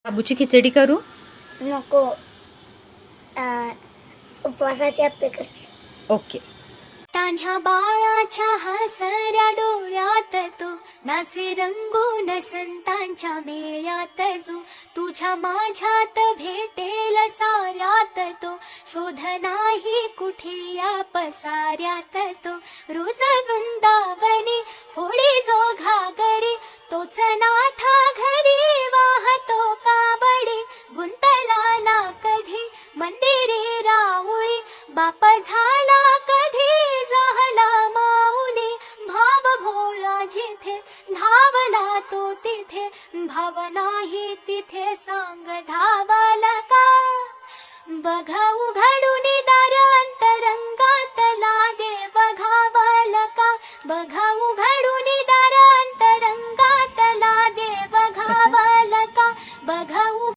शाबूची खिचडी करू? नको. उपवासाचे आप्पे करचे. ओके. तान्ह्या बाळाच्या हसऱ्या डोळ्यात तो नाचे रंगून संतांच्या मेळ्यात जो तुझ्या माझ्यात भेटेल साऱ्यात तो शोध नाही कुठे या पसाऱ्यात तो रोज वृंदावनी फोडी जो घागरी तोच नाथा घरी वाहतो काबडी गुंतला ना कधी मंदिरे राऊळी बाप झाला कधी झाला माऊली भाव भोळा जिथे धावला तो तिथे भाव नाही तिथे सांग धावला का बघ उघडून दार अंतरंगातला देव घावल का बघ उघडून दार अंतरंगातला देव घावल का बघ